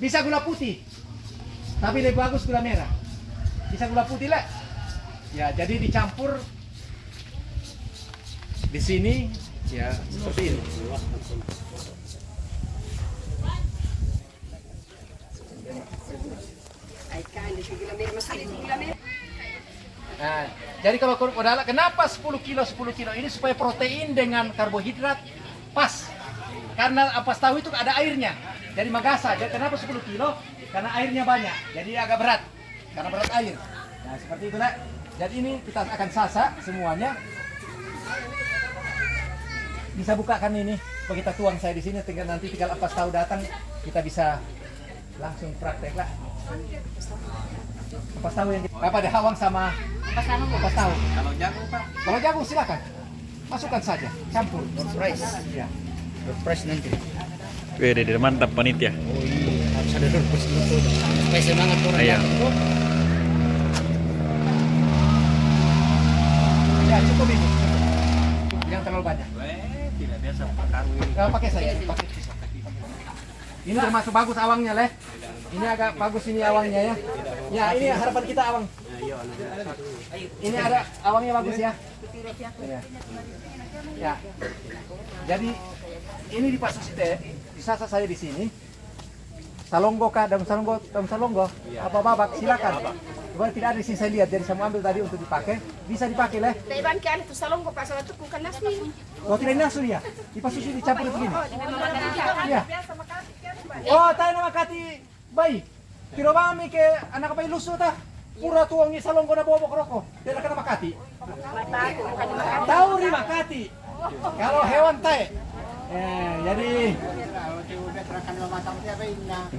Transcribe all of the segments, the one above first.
Bisa gula putih, tapi lebih bagus gula merah. Bisa gula putih lah. Ya, jadi dicampur di sini ya seperti ini. Nah, jadi kalau kodala kenapa 10 kilo ini supaya protein dengan karbohidrat pas. Karena ampas tahu itu ada airnya. Jadi magasa. Jadi kenapa 10 kilo? Karena airnya banyak. Jadi agak berat. Karena berat air. Nah, seperti itulah. Jadi ini kita akan sasa semuanya. Bisa bukakan ini. Kalau kita tuang saya di sini, tinggal nanti ampas tahu datang, kita bisa langsung praktek lah. Ampas tahu yang apa ada hawang sama ampas tahu. Kalau jagung Pak? Kalau jagung silakan. Masukkan saja, campur. Surprise. Ya. Surprise nanti. Wede, mantap panitia. Oh iya, harus ada surprise itu. Supaya semangat orang Iya. jagung. Ya, cukup ini. Yang terlalu banyak. Tidak biasa pakai. Kalau pakai saya, pakai. Ini termasuk bagus awangnya, Leh. Ini agak bagus ini awangnya ya. Ya, ini harapan kita awang. Ini ada awangnya bagus ya. Ya. Ya. Jadi ini di Pasar Site, disasa saya di sini. Salonggo kah, daun salonggo, apa babak silakan. Coba tidak ada di sini saya lihat, jadi saya mau ambil tadi untuk dipakai. Bisa dipakai Leh. Taiwan kan itu salonggo pas waktu bukan nasi. Oh tidak nasu ya? Di Pasar Site dicampur begini. Iya. Oh, tayo na makati bay. Pero mami ke anak pa iluso ta. Pura tuang ni salong ko na bobo kroko. Dila ka na Makati. Tahu ri Makati. Kalau hewan tayo. Jadi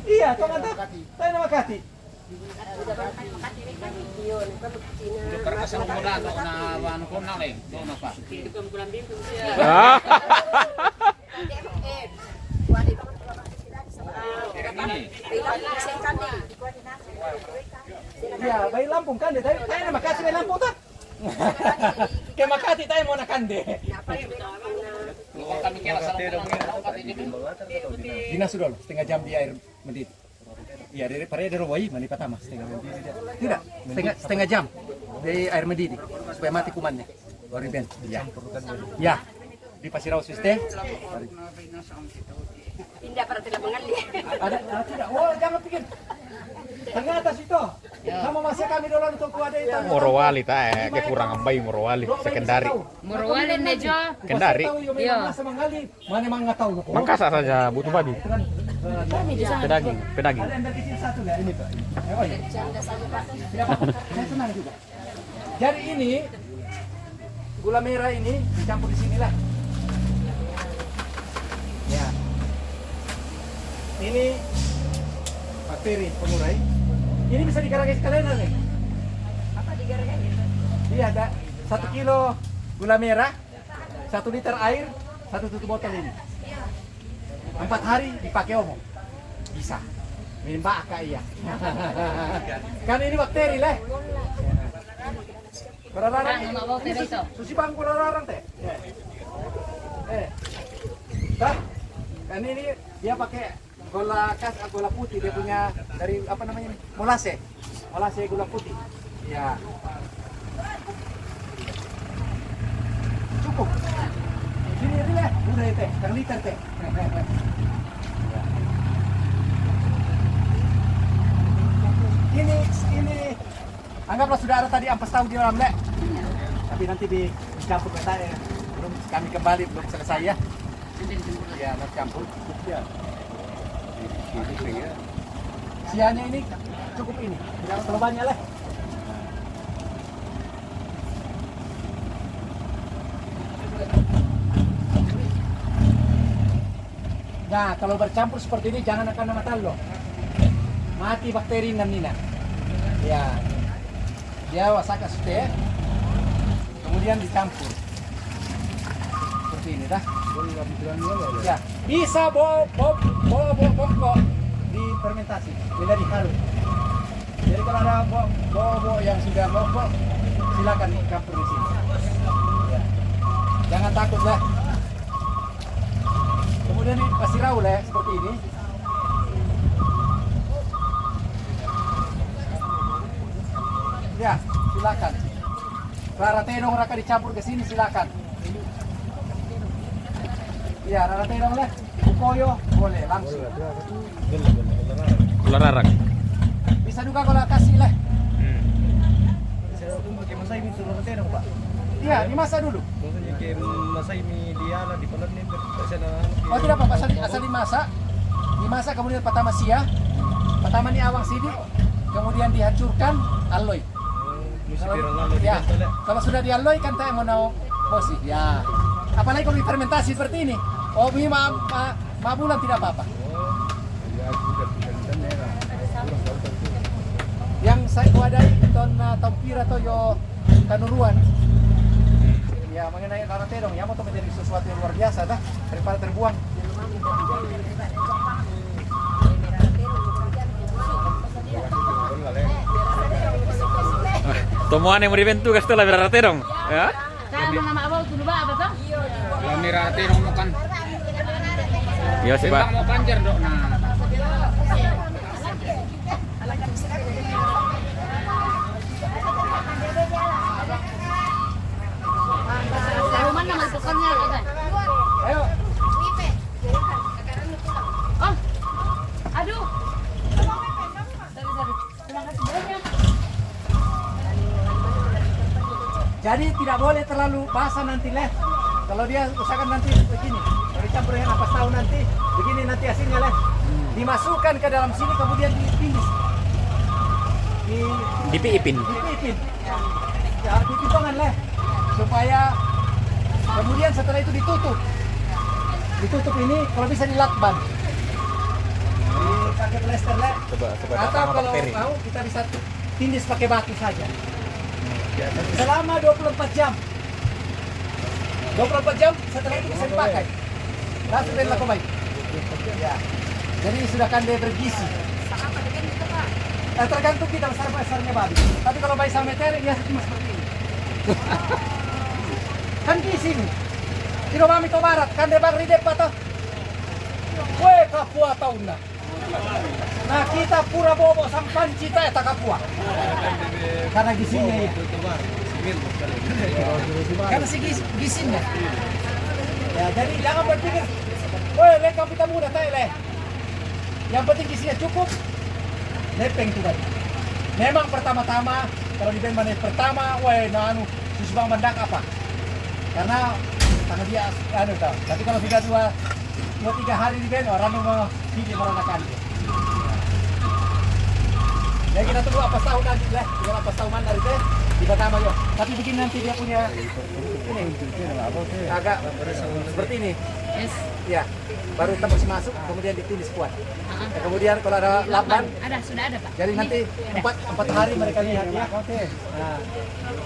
iya, tuang anta. Tayo na Makati. Karena senang muda na ano ko na lang. Doon na pa. Ya, bay Lampung kan tayo. Tayo na Makati bay Lampung ta. Ke Makati tayo mo na kande. Kalau kami kira senang Dinas dulu, setengah jam di air mendidih. Iya, dari Rawai mandi pertama setengah jam. Tidak, setengah jam di air mendidih supaya mati kumannya. Baru ben. Ya. Ya. Di Pasirau Siste. Pindah para tidak mengalir. Ada tidak? Oh, jangan pikir. Tengah atas itu. Sama masih kami dulu untuk ada itu. Morowali ta kekurangan bayi Morowali sekendari. Morowali nejo. Kendari. Iya. Mana mang nggak tahu. Mangkasa saja butuh babi. Pedaging. Ada yang dari sini satu nggak? Ini Pak. Oh iya. Tidak apa-apa. Saya senang juga. Jadi ini gula merah ini dicampur di sini lah. Ya. Ini bakteri pengurai. Ini bisa digaragain sekalian nih. Apa digaragain? Iya, ada 1 kilo gula merah, 1 liter air, 1 tutup botol ini. 4 hari dipakai omong. Bisa. Minum baka iya. Kan ini bakteri leh. Kurararang. Susi bang kurararang teh. Dah. Kan ini dia pakai gula putih, dia punya dari apa namanya ini? Molase gula putih. Ya. Cukup. Sini lah, udah teh, setengah liter teh. Ini anggaplah sudah ada tadi ampas tahu di dalam lek. Tapi nanti dicampur ke saya. Belum kami kembali belum selesai ya. Ya, nanti campur. Ya. Sianya ini cukup ini, tidak terlalu banyak lah. Nah, kalau bercampur seperti ini jangan akan nama talo. Mati bakteri namina. Ya. Dia wasaka sute. Kemudian dicampur. Seperti ini dah. Ya, bisa bawa bongkok di fermentasi, tidak dihalu. Jadi kalau ada bawa yang sudah bongkok, silakan dicampur di sini. Ya. Jangan takut lah. Kemudian di Pasirau lah seperti ini. Ya, silakan. Raratedong raka dicampur ke sini silakan. Ya, raratedong lah. Ukoyo boleh langsung. Gula rarak. Bisa juga kalau kasih lah. Masai mi turun terong pak. Iya, dimasak dulu. Maksudnya kayak masai mi dia lah di pelan nih sana. Oh tidak apa-apa, asal dimasak. Dimasak kemudian pertama sia. Pertama ni awang sidi. Kemudian dihancurkan aloy. Ya, kalau sudah dialoy kan tak mau posisi. Ya. Apalagi kalau difermentasi seperti ini. Oh, ini ma bulan tidak apa-apa. Yang saya kuadai ton tampir atau yo kanuruan. Ya, mengenai raratedong ya mau menjadi sesuatu yang luar biasa dah daripada terbuang. Temuan yang mau dibentuk kasih tahu lah raratedong. Ya. Kamu nama abang tuh lupa apa tuh? Kami raratedong mo kan. Iya sih, Pak. Mo kanjer dok na. Tahu mana masukkannya kan? Ayo. Oh, aduh. Sorry. Terima kasih banyak. Jadi tidak boleh terlalu basah nanti leh. Kalau dia usahakan nanti begini, kalau dicampur dengan ampas tahu nanti begini nanti hasilnya leh. Dimasukkan ke dalam sini kemudian dipindis. Dipiipin. Dipipin. Ya, dipitongan leh supaya kemudian setelah itu ditutup. Ditutup ini kalau bisa dilakban. Pakai plester leh. Coba Atau kalau mau kita bisa tindis pakai batu saja. Selama 24 jam. 24 jam setelah itu bisa dipakai. Langsung dari laku baik. Ya. Jadi sudah kandai bergizi. Tergantung kita besar-besarnya babi. Tapi kalau bayi sama meter biasa cuma seperti ini. Kan gizi nih. Tino mami to barat, kandai bang ridep atau? Kue kapua tauna. Nah kita pura bobo sampan cita eta kapua. Karena gizinya ya. Karena si gizinya. Ya jadi jangan berpikir, woi lekam kita muda tay leh. Yang penting gizinya cukup. Lepeng tuh tadi. Memang pertama-tama kalau di band pertama, woi nanu susbang mendak apa? Karena tangan dia tahu. Tapi kalau sudah 2-3 hari di band orang mau video meranakan. Ya kita tunggu apa tahun nanti lah, tinggal apa tahun mana itu di pertama yo. Tapi begini nanti dia punya ini agak seperti ini. Yes. Ya, baru tembus masuk, kemudian ditindis kuat. Ya, kemudian kalau ada lapan, Sudah ada Pak. jadi nanti 4 hari mereka lihat ya. Oke. Nah,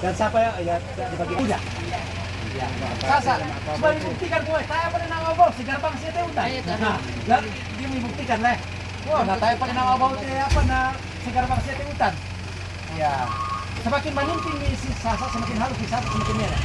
dan siapa ya dibagi udah. Ya, Sasa, coba dibuktikan gue, saya pernah ngobol, si Garbang sih teh udah. Nah, dia membuktikan lah. Wah, nah saya pernah ngobol teh apa nah si Garbang sih teh hutan. Ya, semakin menyimping si Sasa semakin halus, si Sasa semakin merah.